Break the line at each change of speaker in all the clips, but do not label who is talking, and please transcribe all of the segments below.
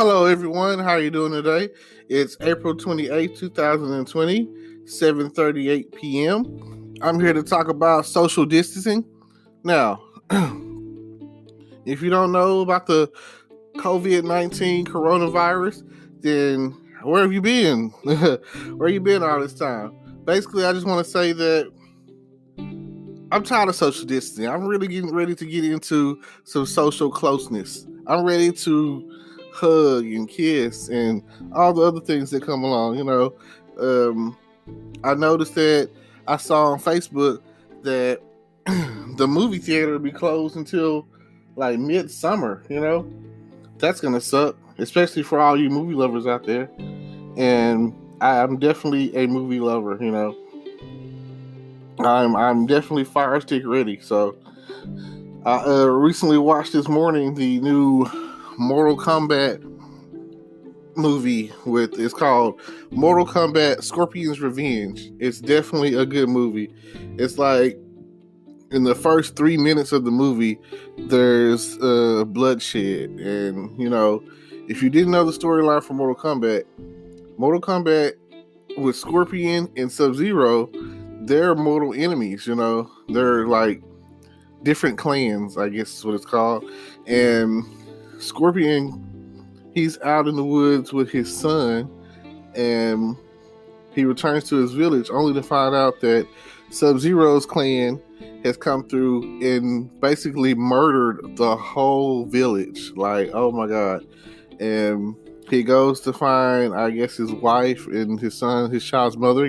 Hello, everyone. How are you doing today? It's April 28th, 2020, 7:38 p.m. I'm here to talk about social distancing. Now, if you don't know about the COVID-19 coronavirus, then where have you been? Where you been all this time? Basically, I just want to say that I'm tired of social distancing. I'm really getting ready to get into some social closeness. I'm ready to hug and kiss and all the other things that come along. I noticed that I saw on Facebook that the movie theater will be closed until like midsummer. That's gonna suck, especially for all you movie lovers out there. And I'm definitely a movie lover. I'm definitely fire stick ready. So I recently watched this morning the new Mortal Kombat movie it's called Mortal Kombat Scorpion's Revenge. It's definitely a good movie. It's like in the first 3 minutes of the movie, there's bloodshed, and if you didn't know the storyline for Mortal Kombat with Scorpion and Sub-Zero, they're mortal enemies. They're like different clans, I guess is what it's called. And Scorpion, he's out in the woods with his son, and he returns to his village only to find out that Sub-Zero's clan has come through and basically murdered the whole village. Like, oh my God. And he goes to find, I guess, his wife and his child's mother,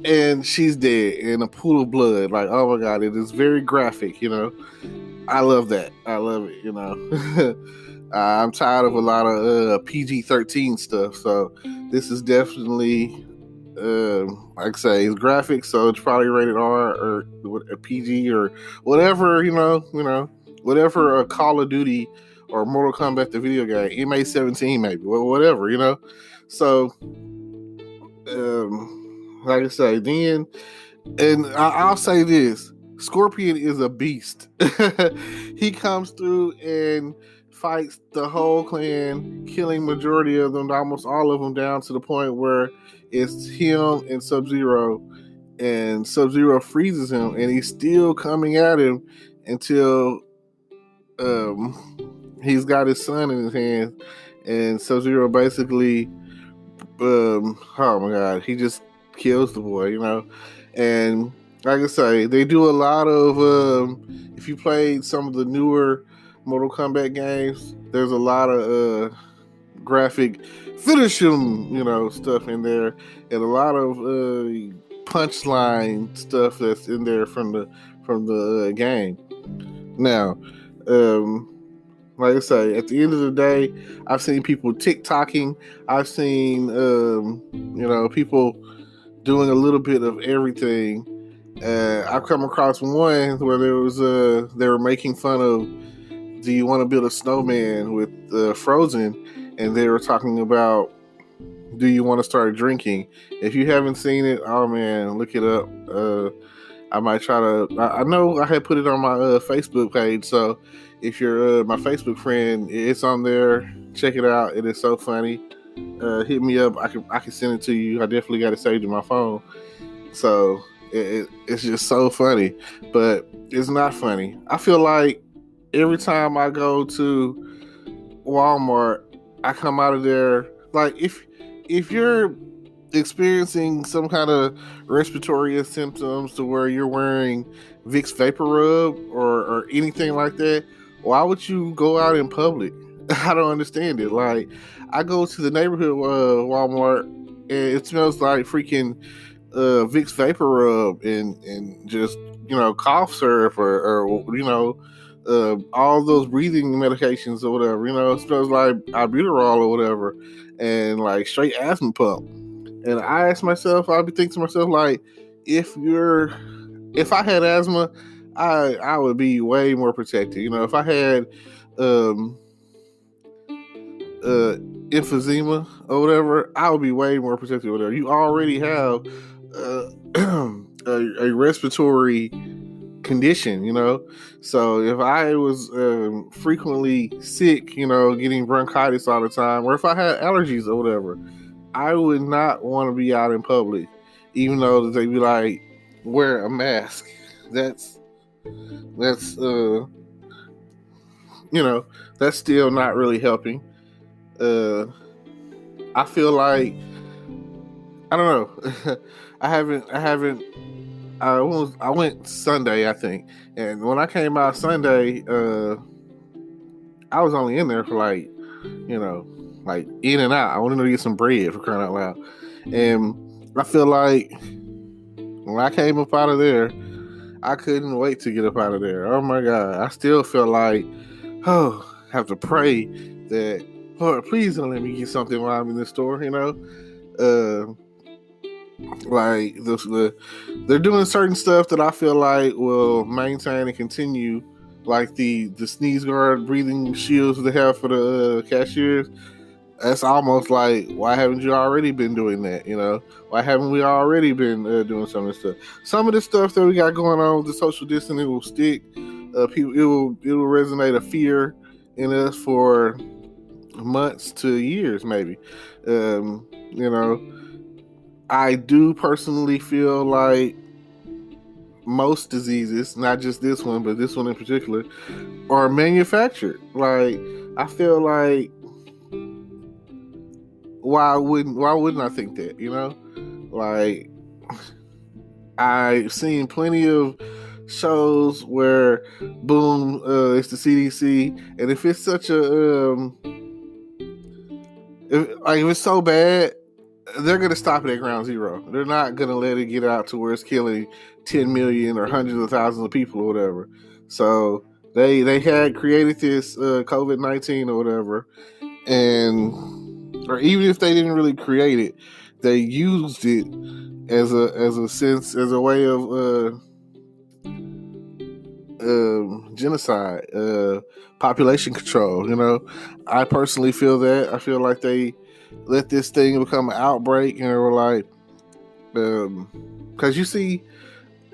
and she's dead in a pool of blood. Like, oh my God, it is very graphic. I love that. I love it. I'm tired of a lot of PG-13 stuff, so this is definitely, like I say, it's graphic, so it's probably rated R or PG or whatever. Whatever a Call of Duty or Mortal Kombat the video game, MA-17 maybe, whatever. So, like I say, and I'll say this: Scorpion is a beast. He comes through and fights the whole clan, killing majority of them, almost all of them, down to the point where it's him and Sub-Zero, and Sub-Zero freezes him, and he's still coming at him until he's got his son in his hands, and Sub-Zero basically, oh my God, he just kills the boy, and like I say, they do a lot of, if you played some of the newer Mortal Kombat games, there's a lot of graphic finish him, stuff in there, and a lot of punchline stuff that's in there from the game. Now, like I say, at the end of the day, I've seen people TikToking. I've seen people doing a little bit of everything. I've come across one where they were making fun of, do you want to build a snowman with Frozen? And they were talking about, do you want to start drinking? If you haven't seen it, oh man, look it up. I might try to. I know I had put it on my Facebook page, so if you're my Facebook friend, it's on there. Check it out. It is so funny. Hit me up. I can send it to you. I definitely got it saved in my phone. So it's just so funny, but it's not funny. I feel like every time I go to Walmart, I come out of there like, if you're experiencing some kind of respiratory symptoms to where you're wearing Vicks Vapor Rub or anything like that, why would you go out in public? I don't understand it. Like, I go to the neighborhood Walmart, and it smells like freaking Vicks Vapor Rub and just cough syrup or all those breathing medications or whatever. It smells like albuterol or whatever, and like straight asthma pump. And I'd be thinking to myself, like, if I had asthma, I would be way more protected. If I had emphysema or whatever, I would be way more protected or whatever. You already have a respiratory condition, So if I was frequently sick, getting bronchitis all the time, or if I had allergies or whatever, I would not want to be out in public, even though they'd be like, wear a mask. That's that's still not really helping. I feel like, I don't know. I went Sunday, I think, and when I came out Sunday, I was only in there for like in and out. I wanted to get some bread, for crying out loud. And I feel like when I came up out of there, I couldn't wait to get up out of there. Oh my God. I still feel like, I have to pray that, Lord, please don't let me get something while I'm in this store, Like they're doing certain stuff that I feel like will maintain and continue, like the sneeze guard breathing shields they have for the cashiers. That's almost like, why haven't you already been doing that? Why haven't we already been doing some of this stuff? Some of the stuff that we got going on with the social distancing will stick. People, it will resonate a fear in us for months to years, maybe. I do personally feel like most diseases, not just this one, but this one in particular, are manufactured. Like, I feel like, why wouldn't I think that, Like, I've seen plenty of shows where, boom, it's the CDC, and if it's such a, if it's so bad, they're going to stop it at ground zero. They're not going to let it get out to where it's killing 10 million or hundreds of thousands of people or whatever. So they had created this COVID-19 or whatever, or even if they didn't really create it, they used it as a way of genocide, population control. I personally feel that. I feel like they let this thing become an outbreak, and they were like, because you see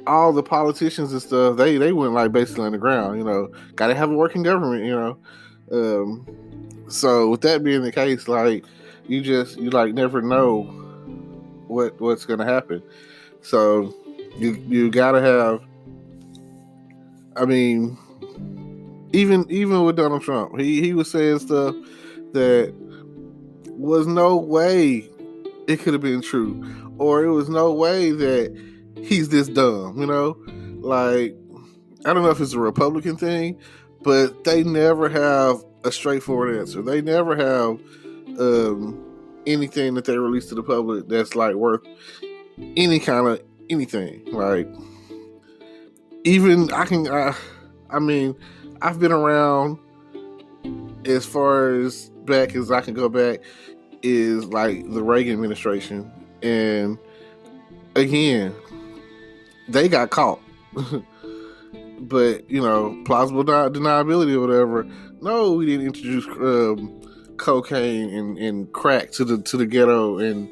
all the politicians and stuff, they went like basically on the ground, got to have a working government, so with that being the case, like, you never know what's going to happen. So you got to have, I mean, even with Donald Trump, he was saying stuff that was no way it could have been true, or it was no way that he's this dumb, Like, I don't know if it's a Republican thing, but they never have a straightforward answer. They never have anything that they release to the public that's like worth any kind of anything. Like, even I've been around as far as back as I can go back, is like the Reagan administration, and again, they got caught. But plausible deniability or whatever. No, we didn't introduce cocaine and crack to the ghetto and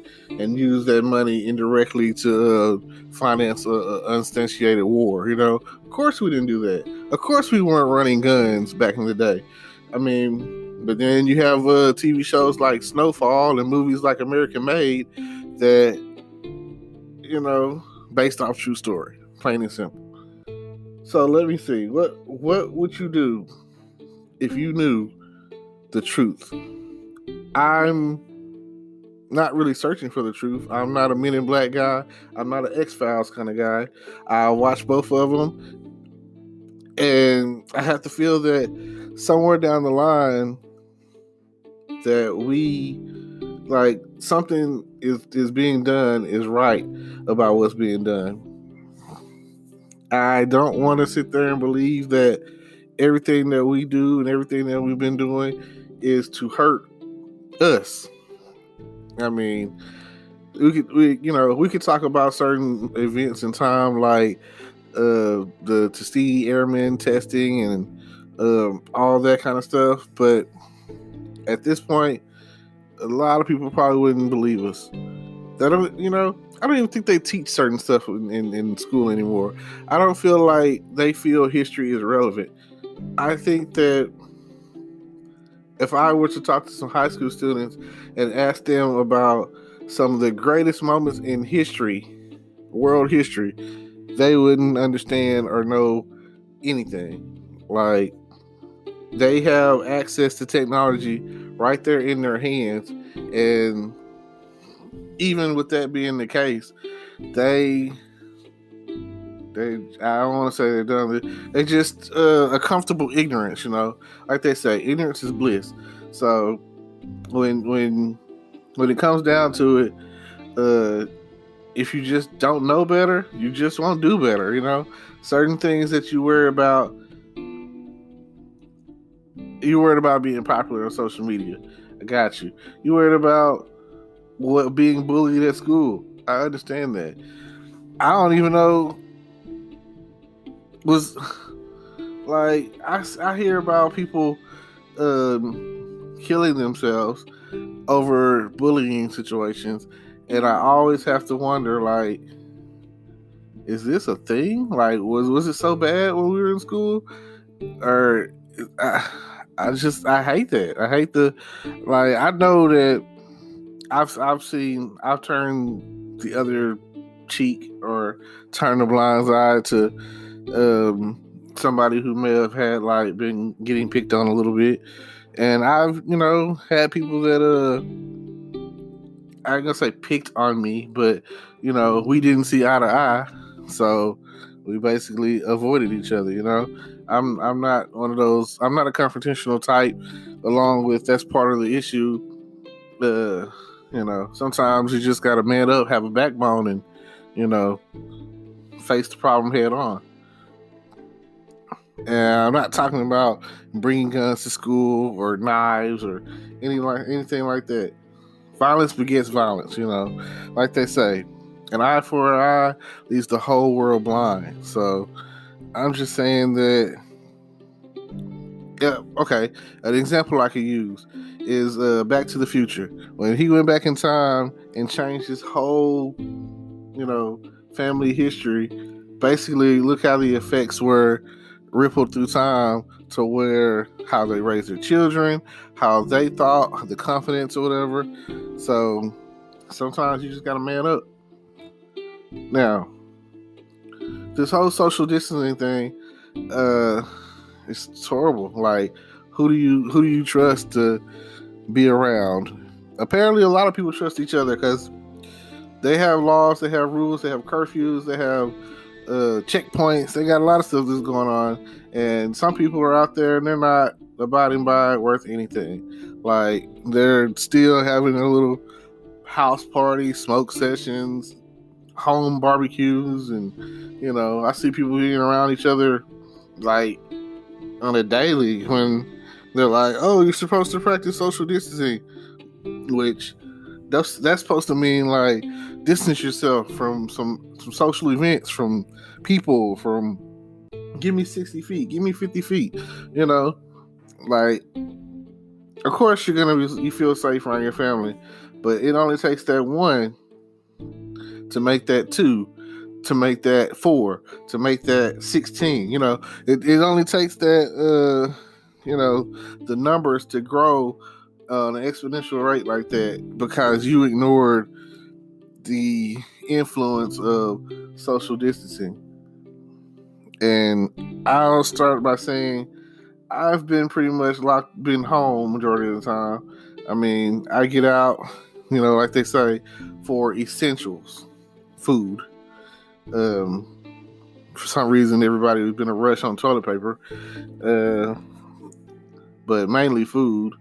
use that money indirectly to finance a unsubstantiated war. Of course we didn't do that. Of course we weren't running guns back in the day. But then you have TV shows like Snowfall and movies like American Made that, based off true story, plain and simple. So let me see. What would you do if you knew the truth? I'm not really searching for the truth. I'm not a Men in Black guy. I'm not an X-Files kind of guy. I watch both of them, and I have to feel that somewhere down the line that we, like, something is being done is right about what's being done. I don't want to sit there and believe that everything that we do and everything that we've been doing is to hurt us. I mean, we could talk about certain events in time, like the Tuskegee Airmen testing and all that kind of stuff. But at this point, a lot of people probably wouldn't believe us. I don't even think they teach certain stuff in school anymore. I don't feel like they feel history is relevant. I think that if I were to talk to some high school students and ask them about some of the greatest moments in history, world history, they wouldn't understand or know anything. Like, they have access to technology right there in their hands, and even with that being the case, they I don't want to say they're done. They just a comfortable ignorance, like they say, ignorance is bliss. So when it comes down to it, if you just don't know better, you just won't do better. Certain things that you worry about, you worried about being popular on social media. I got you. You worried about being bullied at school. I understand that. I don't even know. Was like I hear about people killing themselves over bullying situations, and I always have to wonder, like, is this a thing? Like, was it so bad when we were in school? Or I hate that. I hate I know that I've turned the other cheek or turned a blind eye to somebody who may have had been getting picked on a little bit, and I've had people that I ain't gonna say picked on me, but we didn't see eye to eye, so we basically avoided each other. I'm not one of those. I'm not a confrontational type. Along with that's part of the issue. Sometimes you just gotta man up, have a backbone, and face the problem head on. And I'm not talking about bringing guns to school or knives or anything like that. Violence begets violence, like they say. An eye for an eye leaves the whole world blind. So I'm just saying that, yeah, okay. An example I could use is Back to the Future. When he went back in time and changed his whole, family history, basically look how the effects were rippled through time to where how they raised their children, how they thought, the confidence or whatever. So sometimes you just gotta man up. Now, this whole social distancing thing, it's horrible. Like, who do you trust to be around? Apparently, a lot of people trust each other because they have laws, they have rules, they have curfews, they have checkpoints. They got a lot of stuff that's going on, and some people are out there and they're not abiding by it worth anything. Like, they're still having a little house party, smoke sessions, home barbecues, and I see people being around each other like on a daily when they're like, oh, you're supposed to practice social distancing, which that's supposed to mean like distance yourself from some social events, from people, from give me 60 feet, give me 50 feet, like, of course you feel safe around your family, but it only takes that one to make that 2, to make that 4, to make that 16. It only takes that the numbers to grow on an exponential rate like that because you ignored the influence of social distancing. And I'll start by saying I've been pretty much been home majority of the time. I mean, I get out, like they say, for essentials, food. For some reason, everybody's been a rush on toilet paper, but mainly food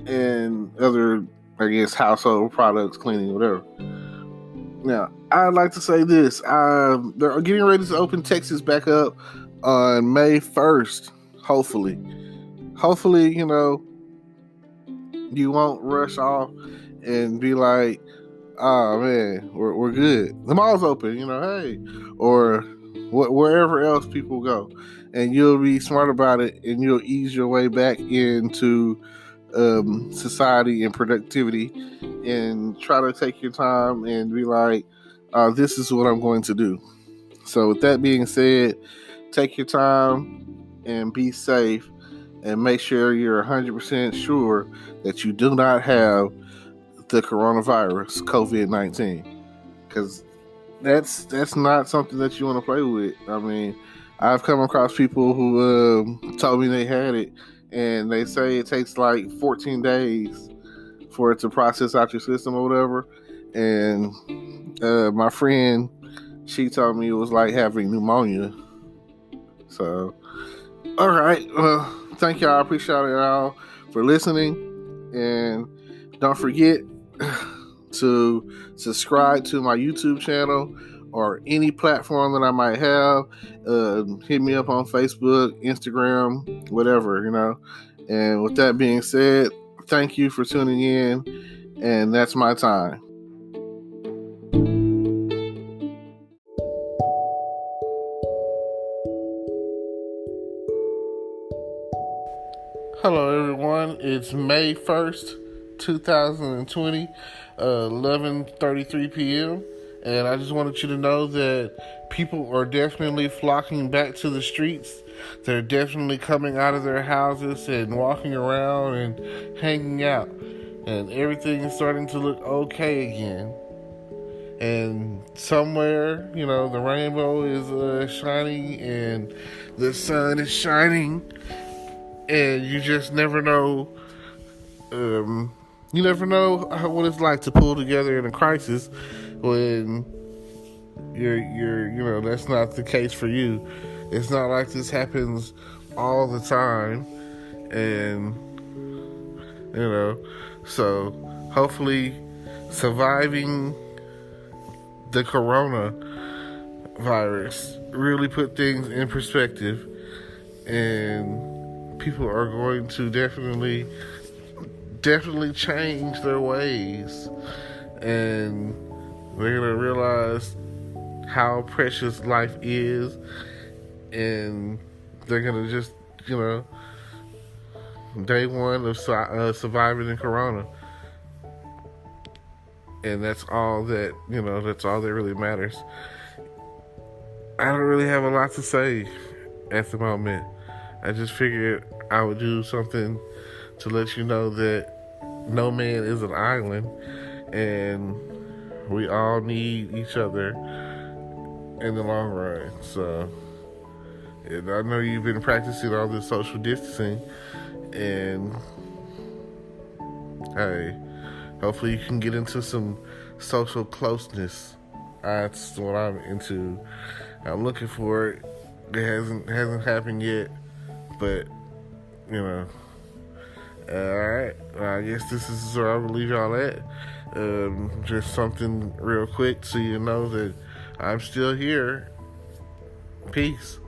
and other, I guess, household products, cleaning, whatever. Now, I'd like to say this. They're getting ready to open Texas back up on May 1st, hopefully. Hopefully, you won't rush off and be like, oh, man, we're good. The mall's open, hey. Or wherever else people go. And you'll be smart about it, and you'll ease your way back into society and productivity, and try to take your time and be like, this is what I'm going to do. So with that being said, take your time and be safe, and make sure you're 100% sure that you do not have the coronavirus, COVID-19, because that's not something that you want to play with. I mean, I've come across people who told me they had it, and they say it takes like 14 days for it to process out your system or whatever. And my friend, she told me it was like having pneumonia. So, all right. Thank y'all. I appreciate y'all for listening. And don't forget to subscribe to my YouTube channel or any platform that I might have. Hit me up on Facebook, Instagram, whatever, And with that being said, thank you for tuning in. And that's my time. Hello, everyone. It's May 1st, 2020, 11:33 p.m. And I just wanted you to know that people are definitely flocking back to the streets. They're definitely coming out of their houses and walking around and hanging out. And everything is starting to look okay again. And somewhere, the rainbow is shining and the sun is shining. And you just never know. You never know what it's like to pull together in a crisis when you're that's not the case for you. It's not like this happens all the time, and so hopefully surviving the coronavirus really put things in perspective, and people are going to definitely change their ways, and they're going to realize how precious life is, and they're going to just, day one of surviving in Corona. And that's all that, that's all that really matters. I don't really have a lot to say at the moment. I just figured I would do something to let you know that no man is an island, and we all need each other in the long run. So, and I know you've been practicing all this social distancing, and hey, hopefully you can get into some social closeness. That's what I'm into. I'm looking for it. It hasn't happened yet. But, alright, I guess this is where I will leave y'all at. Just something real quick so you know that I'm still here. Peace.